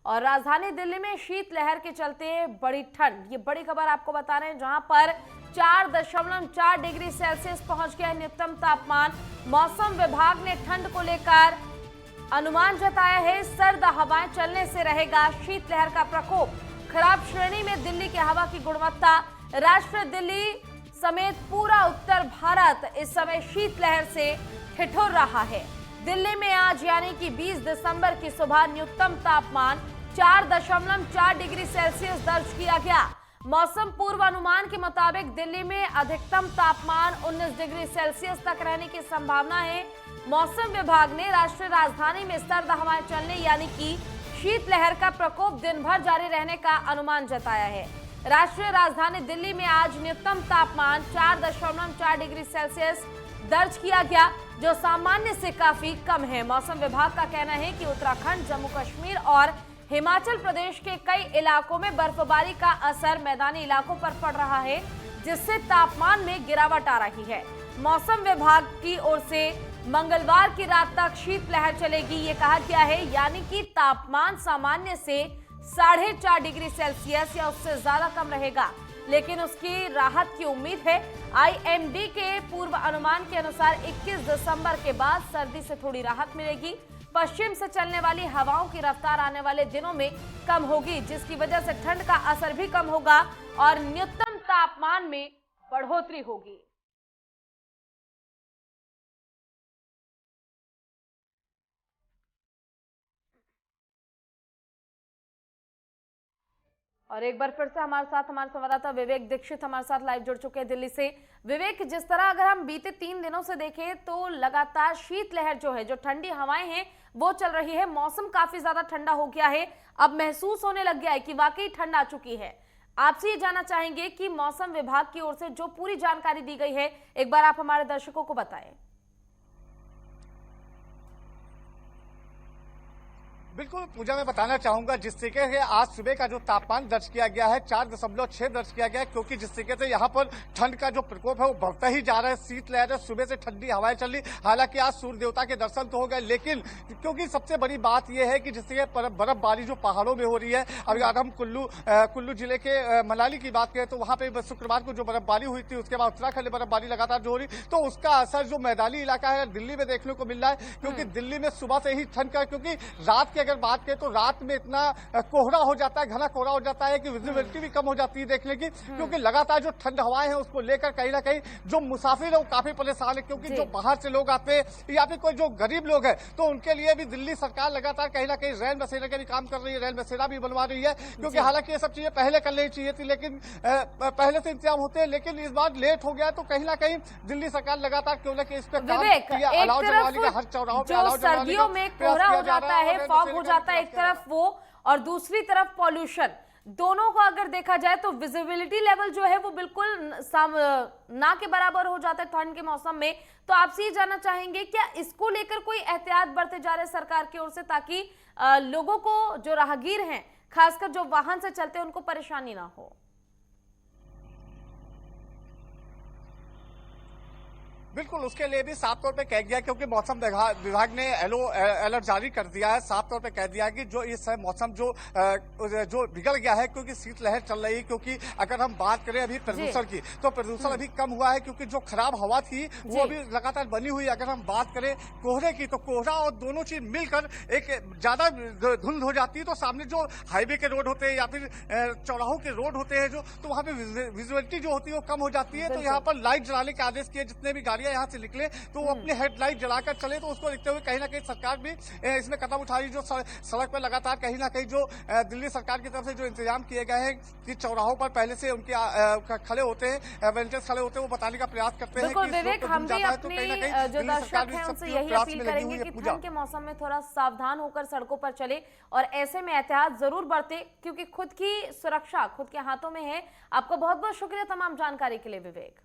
और राजधानी दिल्ली में शीतलहर के चलते बड़ी ठंड, ये बड़ी खबर आपको बता रहे हैं, जहां पर 4.4 डिग्री सेल्सियस पहुंच गया है न्यूनतम तापमान। मौसम विभाग ने ठंड को लेकर अनुमान जताया है, सर्द हवाएं चलने से रहेगा शीतलहर का प्रकोप। खराब श्रेणी में दिल्ली की हवा की गुणवत्ता। राष्ट्रीय दिल्ली समेत पूरा उत्तर भारत इस समय शीतलहर से ठिठुर रहा है। दिल्ली में आज यानी कि 20 दिसंबर की सुबह न्यूनतम तापमान 4.4 डिग्री सेल्सियस दर्ज किया गया। मौसम पूर्वानुमान के मुताबिक दिल्ली में अधिकतम तापमान 19 डिग्री सेल्सियस तक रहने की संभावना है। मौसम विभाग ने राष्ट्रीय राजधानी में सर्द हवाएं चलने यानी कि शीतलहर का प्रकोप दिन भर जारी रहने का अनुमान जताया है। राष्ट्रीय राजधानी दिल्ली में आज न्यूनतम तापमान 4.4 डिग्री सेल्सियस दर्ज किया गया, जो सामान्य से काफी कम है। मौसम विभाग का कहना है कि उत्तराखंड, जम्मू कश्मीर और हिमाचल प्रदेश के कई इलाकों में बर्फबारी का असर मैदानी इलाकों पर पड़ रहा है, जिससे तापमान में गिरावट आ रही है। मौसम विभाग की ओर से मंगलवार की रात तक शीतलहर चलेगी, ये कहा गया है, यानी कि तापमान सामान्य से 4.5 डिग्री सेल्सियस या उससे ज्यादा कम रहेगा, लेकिन उसकी राहत की उम्मीद है। आईएमडी के पूर्व अनुमान के अनुसार 21 दिसंबर के बाद सर्दी से थोड़ी राहत मिलेगी। पश्चिम से चलने वाली हवाओं की रफ्तार आने वाले दिनों में कम होगी, जिसकी वजह से ठंड का असर भी कम होगा और न्यूनतम तापमान में बढ़ोतरी होगी। और एक बार फिर से हमारे साथ हमारे संवाददाता विवेक दीक्षित हमारे साथ लाइव जुड़ चुके हैं दिल्ली से। विवेक, जिस तरह अगर हम बीते 3 दिनों से देखें तो लगातार शीतलहर जो है, जो ठंडी हवाएं हैं वो चल रही है। मौसम काफी ज्यादा ठंडा हो गया है, अब महसूस होने लग गया है कि वाकई ठंड आ चुकी है। आपसे ये जानना चाहेंगे कि मौसम विभाग की ओर से जो पूरी जानकारी दी गई है, एक बार आप हमारे दर्शकों को बताएं। बिल्कुल पूजा, मैं बताना चाहूंगा जिस तरीके से आज सुबह का जो तापमान दर्ज किया गया है 4.6 दर्ज किया गया है, क्योंकि जिस तरीके से यहाँ पर ठंड का जो प्रकोप है वो बढ़ता ही जा रहा है। शीतलहर है, सुबह से ठंडी हवाएं चल रही। हालांकि आज सूर्य देवता के दर्शन तो हो गए, लेकिन क्योंकि सबसे बड़ी बात यह है कि जिस तरीके बर्फबारी जो पहाड़ों में हो रही है, अगर हम कुल्लू जिले के मनाली की बात करें तो वहां पर शुक्रवार को जो बर्फबारी हुई थी, उसके बाद उत्तराखंड में बर्फबारी लगातार जो हो रही, तो उसका असर जो मैदानी इलाका है दिल्ली में देखने को मिल रहा है। क्योंकि दिल्ली में सुबह से ही ठंड का, क्योंकि रात के अगर बात करें तो रात में इतना कोहरा हो जाता है, घना कोहरा हो जाता है कि विजिबिलिटी भी कम हो जाती है देखने की। क्योंकि लगातार जो ठंड हवाएं हैं उसको लेकर कहीं ना कहीं जो मुसाफिर है वो काफी परेशान है, क्योंकि जो बाहर से लोग आते हैं या फिर कोई जो गरीब लोग हैं तो उनके लिए भी दिल्ली सरकार लगातार कहीं ना कहीं रैन बसेरा का भी काम कर रही है, रैन बसेरा भी बनवा रही है। क्योंकि हालांकि ये सब चीजें पहले कर लेनी चाहिए थी, लेकिन पहले से इंतजाम होते हैं, लेकिन इस बार लेट हो गया, तो कहीं ना कहीं दिल्ली सरकार लगातार क्यों ना कि इस पर काम किया। अलाव जलवाने का हर चौराहों पे अलाव जलवाने सर्दियों में कोहरा हो जाता है, फॉग हो जाता है एक तरफ वो, और दूसरी तरफ पॉल्यूशन, दोनों को अगर देखा जाए तो विजिबिलिटी लेवल जो है वो बिल्कुल ना के बराबर हो जाता है ठंड के मौसम में। तो आपसे ये जानना चाहेंगे, क्या इसको लेकर कोई एहतियात बरते जा रहे सरकार की ओर से, ताकि लोगों को, जो राहगीर हैं खासकर जो वाहन से चलते हैं, उनको परेशानी ना हो? बिल्कुल, उसके लिए भी साफ तौर पे कह दिया, क्योंकि मौसम विभाग ने अलर्ट जारी कर दिया है। साफ तौर पे कह दिया है कि जो इस मौसम जो बिगड़ गया है, क्योंकि शीतलहर चल रही है। क्योंकि अगर हम बात करें अभी प्रदूषण की, तो प्रदूषण अभी कम हुआ है, क्योंकि जो खराब हवा थी वो अभी लगातार बनी हुई है। अगर हम बात करें कोहरे की, तो कोहरा और दोनों चीज मिलकर एक ज्यादा धुंध हो जाती है। तो सामने जो हाईवे के रोड होते हैं या फिर चौराहों के रोड होते हैं, तो वहां पे विजुअलिटी जो होती है वो कम हो जाती है। तो यहाँ पर लाइट जलाने के आदेश किए, जितने भी गाड़ियां यहाँ से निकले तो वो अपने हेडलाइट जलाकर चले। तो उसको देखते हुए कहीं ना कहीं सरकार भी इसमें कदम उठा रही। जो सड़क पर लगातार कहीं ना कहीं जो दिल्ली सरकार की तरफ से जो इंतजाम किए गए हैं कि चौराहों पर पहले से उनके खड़े होते हैं, वेंटर्स खड़े होते हैं, वो बताने का प्रयास करते हैं कि विवेक, हम भी अपने जो दर्शक हैं उनसे यही अपील करेंगे कि ठंड के मौसम में थोड़ा सावधान होकर सड़कों पर चले और ऐसे में एहतियात जरूर बरते, क्योंकि खुद की सुरक्षा खुद के हाथों में है। आपको बहुत बहुत शुक्रिया तमाम जानकारी के लिए विवेक।